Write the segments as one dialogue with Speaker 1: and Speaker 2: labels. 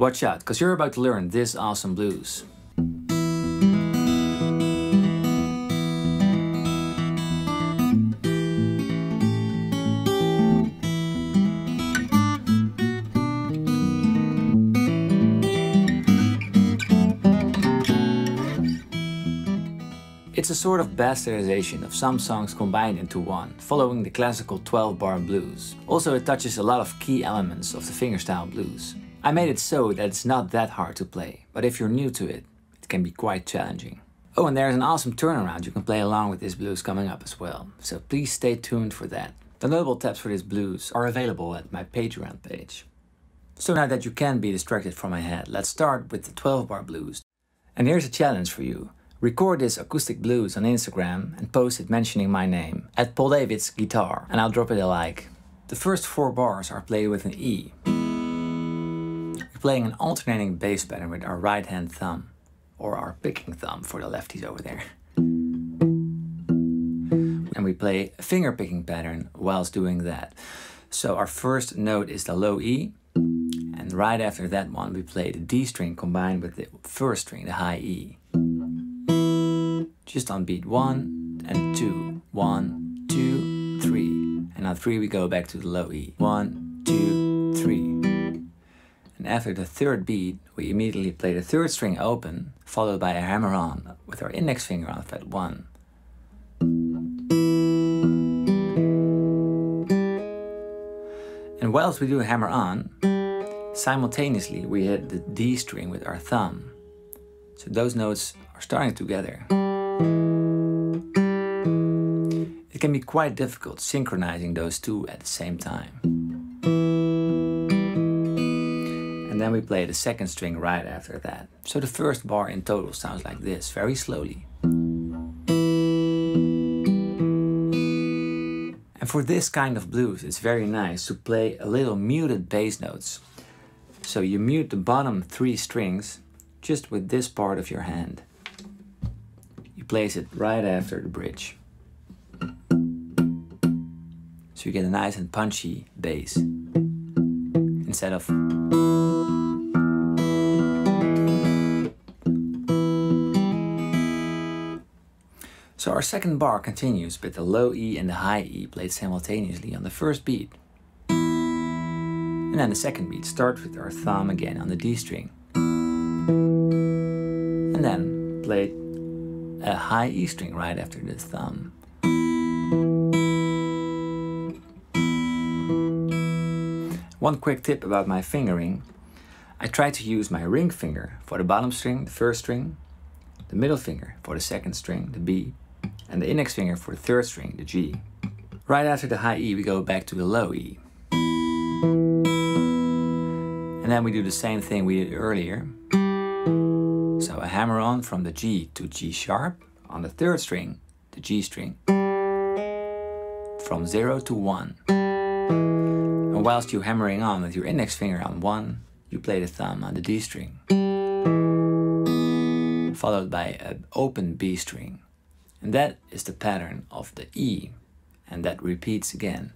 Speaker 1: Watch out, because you're about to learn this awesome blues. It's a sort of bastardization of some songs combined into one, following the classical 12-bar blues. Also, it touches a lot of key elements of the fingerstyle blues. I made it so that it's not that hard to play, but if you're new to it, it can be quite challenging. Oh, and there's an awesome turnaround you can play along with this blues coming up as well, so please stay tuned for that. The notable tabs for this blues are available at my Patreon page. So now that you can be distracted from my head, let's start with the 12-bar blues. And here's a challenge for you. Record this acoustic blues on Instagram and post it mentioning my name, @PaulDavidsGuitar, and I'll drop it a like. The first 4 bars are played with an E. We're playing an alternating bass pattern with our right hand thumb, or our picking thumb for the lefties over there. And we play a finger picking pattern whilst doing that. So our first note is the low E, and right after that one we play the D string combined with the first string, the high E. Just on beat 1 and 2. 1, 2, 3. And on 3 we go back to the low E. 1, 2, 3. And after the third beat, we immediately play the third string open, followed by a hammer on with our index finger on fret 1. And whilst we do a hammer on, simultaneously we hit the D string with our thumb. So those notes are starting together. It can be quite difficult synchronizing those two at the same time. And then we play the second string right after that. So the first bar in total sounds like this, very slowly. And for this kind of blues, it's very nice to play a little muted bass notes. So you mute the bottom 3 strings just with this part of your hand. You place it right after the bridge. So you get a nice and punchy bass instead of. So our second bar continues with the low E and the high E played simultaneously on the first beat. And then the second beat starts with our thumb again on the D string. And then played a high E string right after the thumb. One quick tip about my fingering. I try to use my ring finger for the bottom string, the first string, the middle finger for the second string, the B, and the index finger for the third string, the G. Right after the high E we go back to the low E. And then we do the same thing we did earlier. So a hammer on from the G to G sharp on the third string, the G string, from 0 to 1. And whilst you're hammering on with your index finger on 1, you play the thumb on the D string, followed by an open B string. And that is the pattern of the E, and that repeats again.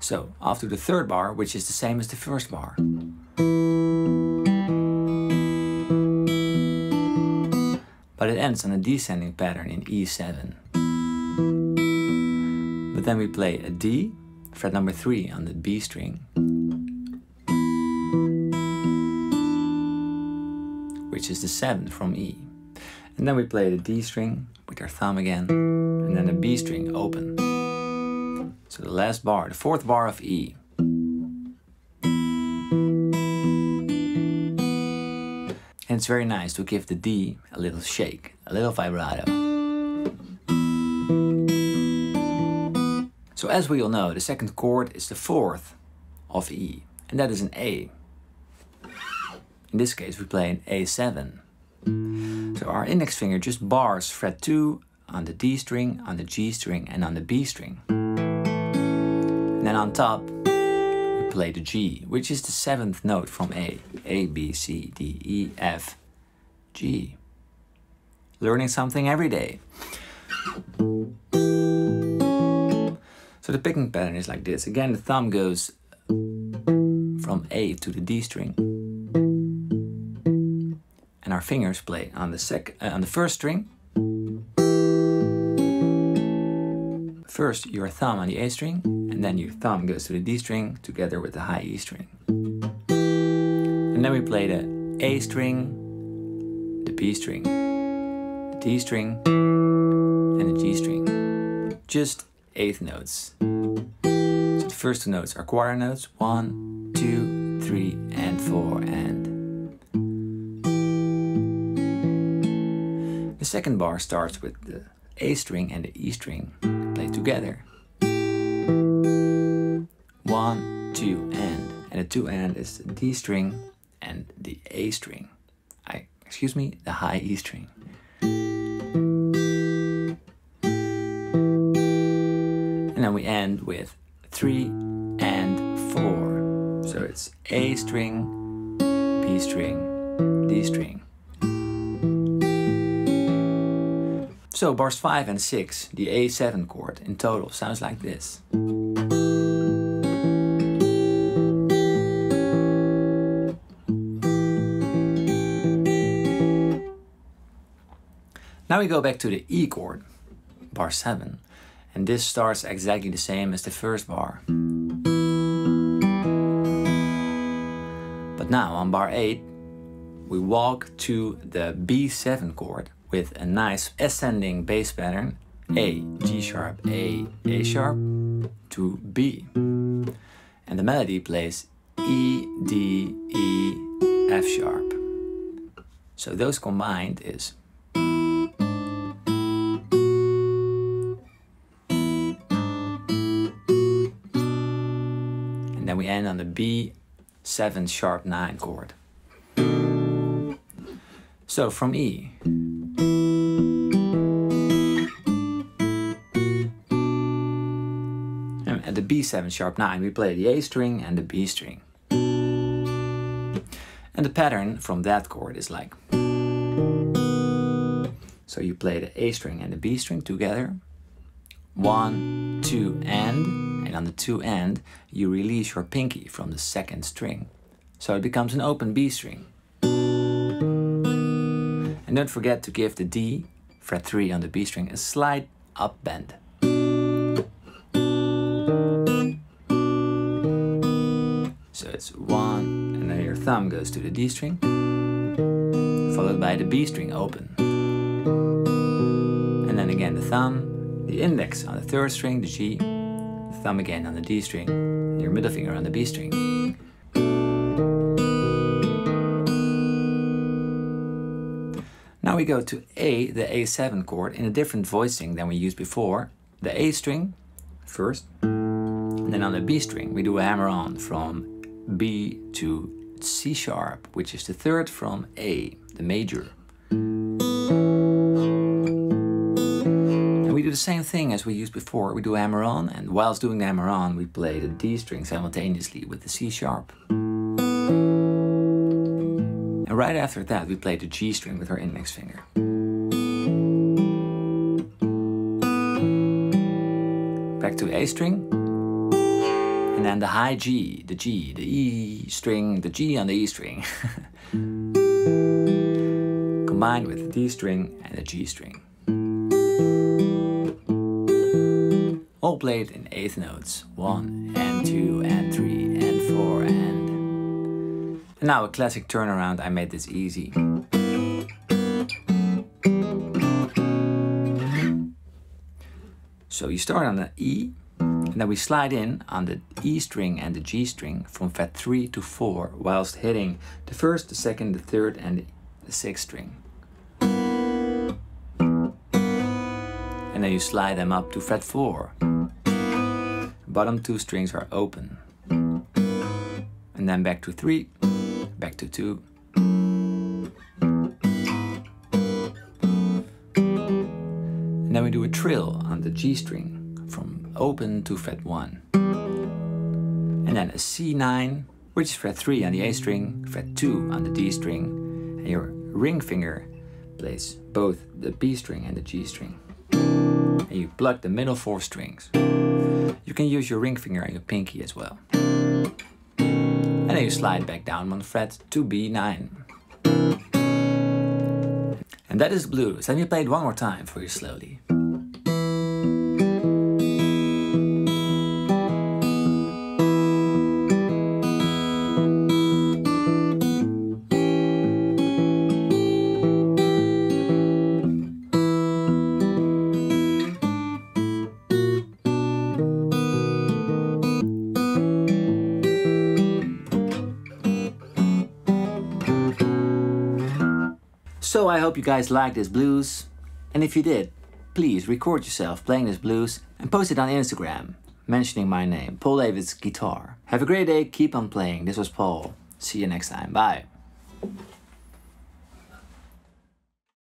Speaker 1: So, after the third bar, which is the same as the first bar. But it ends on a descending pattern in E7. But then we play a D, fret number 3 on the B string, which is the 7th from E. And then we play the D string with our thumb again, and then the B string open. So the last bar, the 4th bar of E. And it's very nice to give the D a little shake, a little vibrato. So as we all know, the second chord is the 4th of E, and that is an A. In this case we play an A7. So our index finger just bars fret 2 on the D string, on the G string and on the B string. And then on top we play the G, which is the 7th note from A. A, B, C, D, E, F, G. Learning something every day. So the picking pattern is like this. Again, the thumb goes from A to the D string. And our fingers play on the first string. First your thumb on the A string, and then your thumb goes to the D string together with the high E string. And then we play the A string, the B string, the D string, and the G string. Just eighth notes. So the first two notes are quarter notes. 1, 2, 3, and 4, and. The second bar starts with the A string and the E string played together. 1, 2, and. And the 2 and is the D string and the A string. The high E string. And then we end with 3 and 4. So it's A string, B string, D string. So bars 5 and 6, the A7 chord in total sounds like this. Now we go back to the E chord, bar 7, and this starts exactly the same as the first bar. But now on bar 8, we walk to the B7 chord with a nice ascending bass pattern, A, G sharp, A sharp, to B. And the melody plays E, D, E, F sharp. So those combined is. And then we end on the B7 sharp 9 chord. So from E. And at the B7 sharp 9 we play the A string and the B string. And the pattern from that chord is like. So you play the A string and the B string together. 1, 2, and on the 2 and you release your pinky from the second string. So it becomes an open B string. And don't forget to give the D, fret 3 on the B string, a slight up bend. So it's 1, and then your thumb goes to the D string, followed by the B string open. And then again the thumb, the index on the third string, the G, the thumb again on the D string, and your middle finger on the B string. Now we go to A, the A7 chord, in a different voicing than we used before. The A string first, and then on the B string we do a hammer on from B to C sharp, which is the third from A, the major. And we do the same thing as we used before. We do a hammer on, and whilst doing the hammer on we play the D string simultaneously with the C sharp. And right after that we play the G string with our index finger. Back to A string. And then the high G, the G, the E string, the G on the E string. Combined with the D string and the G string. All played in eighth notes. 1 and 2 and 3 and 4 and. And now a classic turnaround, I made this easy. So you start on the E, and then we slide in on the E string and the G string from fret 3 to 4, whilst hitting the first, the second, the third, and the sixth string. And then you slide them up to fret 4. Bottom two strings are open. And then back to 3, back to 2. And then we do a trill on the G string from open to fret 1. And then a C9, which is fret 3 on the A string, fret 2 on the D string, and your ring finger plays both the B string and the G string. And you pluck the middle 4 strings. You can use your ring finger and your pinky as well. And then you slide back down 1 fret to B9. And that is blues. Let me play it one more time for you slowly. So I hope you guys liked this blues, and if you did, please record yourself playing this blues and post it on Instagram, mentioning my name, Paul David's Guitar. Have a great day, keep on playing. This was Paul. See you next time, bye.